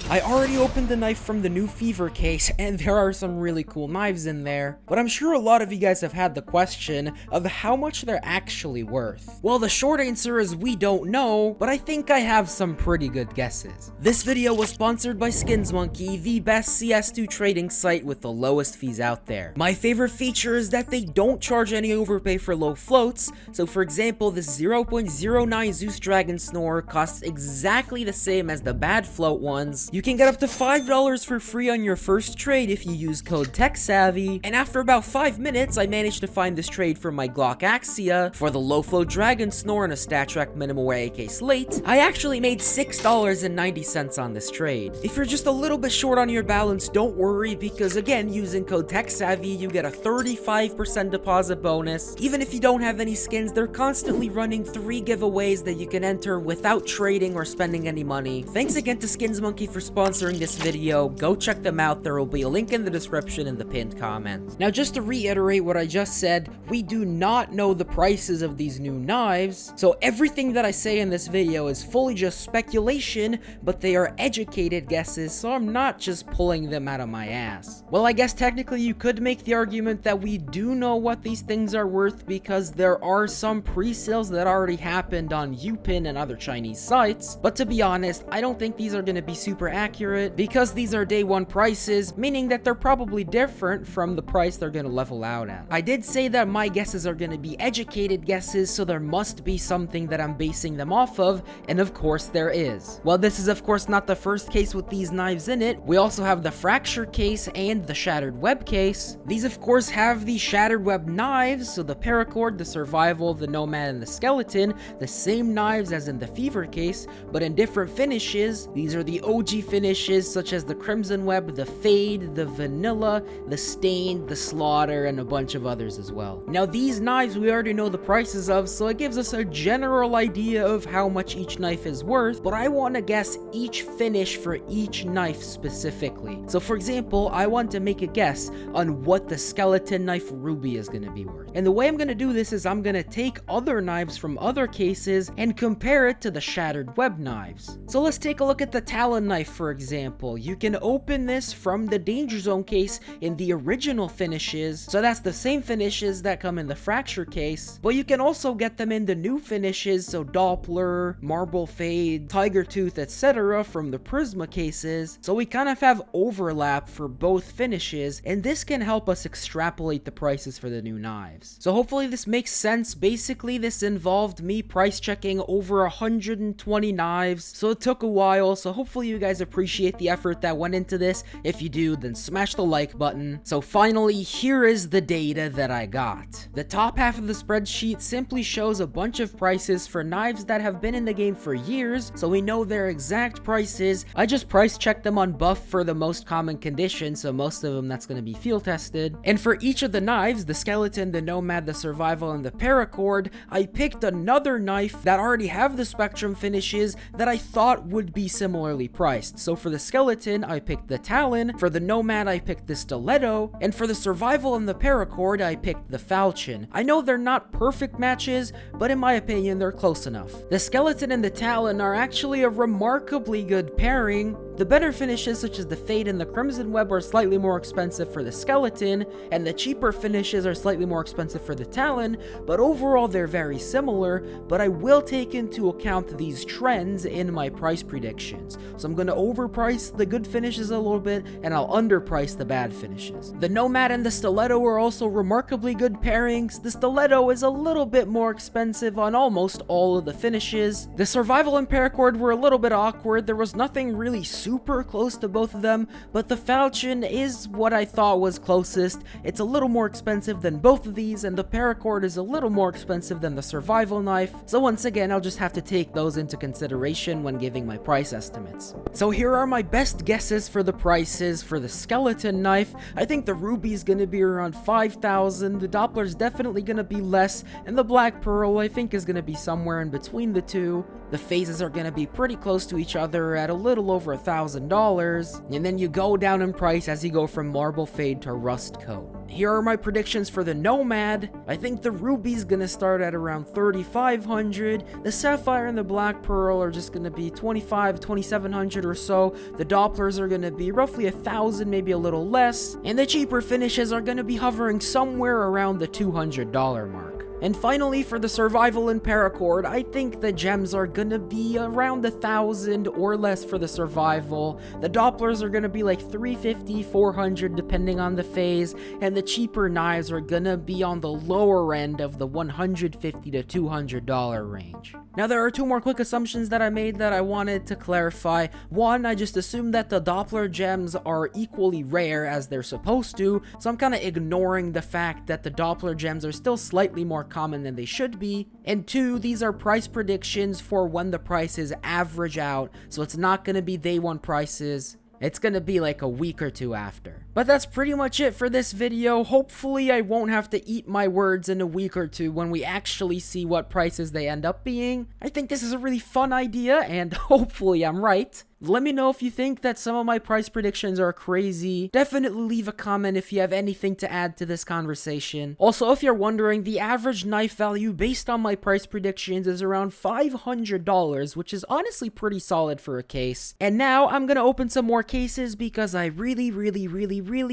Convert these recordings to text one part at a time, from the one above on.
I already opened the knife from the new Fever case, and there are some really cool knives in there, but I'm sure a lot of you guys have had the question of how much they're actually worth. Well, the short answer is we don't know, but I think I have some pretty good guesses. This video was sponsored by SkinsMonkey, the best CS2 trading site with the lowest fees out there. My favorite feature is that they don't charge any overpay for low floats, so for example, this 0.09 Zeus Dragon Snore costs exactly the same as the bad float ones. You can get up to $5 for free on your first trade if you use code TECHSAVVY, and after about 5 minutes, I managed to find this trade for my Glock Axia for the low float Dragon Snore and a StatTrak Minimal AK Slate. I actually made $6.90 on this trade. If you're just a little bit short on your balance, don't worry, because again, using code TECHSAVVY, you get a 35% deposit bonus. Even if you don't have any skins, they're constantly running 3 giveaways that you can enter without trading or spending any money. Thanks again to SkinsMonkey for sponsoring this video. Go check them out. There will be a link in the description in the pinned comment. Now, just to reiterate what I just said, we do not know the prices of these new knives, so everything that I say in this video is fully just speculation, but they are educated guesses, so I'm not just pulling them out of my ass. Well, I guess technically you could make the argument that we do know what these things are worth because there are some pre-sales that already happened on Upin and other Chinese sites, but to be honest, I don't think these are going to be super accurate because these are day one prices, meaning that they're probably different from the price they're going to level out at. I did say that my guesses are going to be educated guesses, so there must be something that I'm basing them off of, and of course there is. Well, this is of course not the first case with these knives in it. We also have the Fracture case and the Shattered Web case. These of course have the Shattered Web knives, so the Paracord, the Survival, the Nomad, and the Skeleton, the same knives as in the Fever case, but in different finishes. These are the OG finishes such as the Crimson Web, the Fade, the Vanilla, the Stained, the Slaughter, and a bunch of others as well. Now these knives we already know the prices of, so it gives us a general idea of how much each knife is worth, but I want to guess each finish for each knife specifically. So for example, I want to make a guess on what the Skeleton knife Ruby is going to be worth. And the way I'm going to do this is I'm going to take other knives from other cases and compare it to the Shattered Web knives. So let's take a look at the Talon knife, for example. You can open this from the Danger Zone case in the original finishes, so that's the same finishes that come in the Fracture case, but you can also get them in the new finishes, so Doppler, Marble Fade, Tiger Tooth, etc. from the Prisma cases, so we kind of have overlap for both finishes, and this can help us extrapolate the prices for the new knives. So hopefully this makes sense. Basically, this involved me price checking over 120 knives, so it took a while, so hopefully you guys appreciate the effort that went into this. If you do, then smash the like button. So finally, here is the data that I got. The top half of the spreadsheet simply shows a bunch of prices for knives that have been in the game for years, so we know their exact prices. I just price checked them on Buff for the most common conditions, so most of them that's going to be field tested. And for each of the knives, the Skeleton, the Nomad, the Survival, and the Paracord, I picked another knife that already have the Spectrum finishes that I thought would be similarly priced. So for the Skeleton, I picked the Talon, for the Nomad, I picked the Stiletto, and for the Survival and the Paracord, I picked the Falchion. I know they're not perfect matches, but in my opinion, they're close enough. The Skeleton and the Talon are actually a remarkably good pairing. The better finishes such as the Fade and the Crimson Web are slightly more expensive for the Skeleton, and the cheaper finishes are slightly more expensive for the Talon, but overall they're very similar. But I will take into account these trends in my price predictions. So I'm going to overprice the good finishes a little bit, and I'll underprice the bad finishes. The Nomad and the Stiletto are also remarkably good pairings. The Stiletto is a little bit more expensive on almost all of the finishes. The Survival and Paracord were a little bit awkward. There was nothing really super close to both of them, but the Falchion is what I thought was closest. It's a little more expensive than both of these, and the Paracord is a little more expensive than the Survival knife. So once again, I'll just have to take those into consideration when giving my price estimates. So here are my best guesses for the prices. For the Skeleton knife, I think the Ruby is going to be around 5,000, the Doppler is definitely going to be less, and the Black Pearl I think is going to be somewhere in between the two. The phases are going to be pretty close to each other at a little over 1,000. $1,000, and then you go down in price as you go from marble fade to rust coat. Here are my predictions for the Nomad. I think the Ruby's gonna start at around 3,500. The Sapphire and the Black Pearl are just gonna be 2,700 or so. The Dopplers are gonna be roughly 1,000, maybe a little less. And the cheaper finishes are gonna be hovering somewhere around the $200 mark. And finally, for the Survival and Paracord, I think the gems are gonna be around 1,000 or less for the Survival. The Dopplers are gonna be like 350, 400 depending on the phase, and the cheaper knives are gonna be on the lower end of the $150 to $200 range. Now, there are two more quick assumptions that I made that I wanted to clarify. One, I just assumed that the Doppler gems are equally rare as they're supposed to, so I'm kind of ignoring the fact that the Doppler gems are still slightly more common than they should be. And two, these are price predictions for when the prices average out, so it's not going to be day one prices. It's gonna be like a week or two after. But that's pretty much it for this video. Hopefully I won't have to eat my words in a week or two when we actually see what prices they end up being. I think this is a really fun idea, and hopefully I'm right. Let me know if you think that some of my price predictions are crazy. Definitely leave a comment if you have anything to add to this conversation. Also, if you're wondering, the average knife value based on my price predictions is around $500, which is honestly pretty solid for a case. And now I'm gonna open some more cases because I really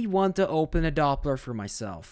want to open a Doppler for myself.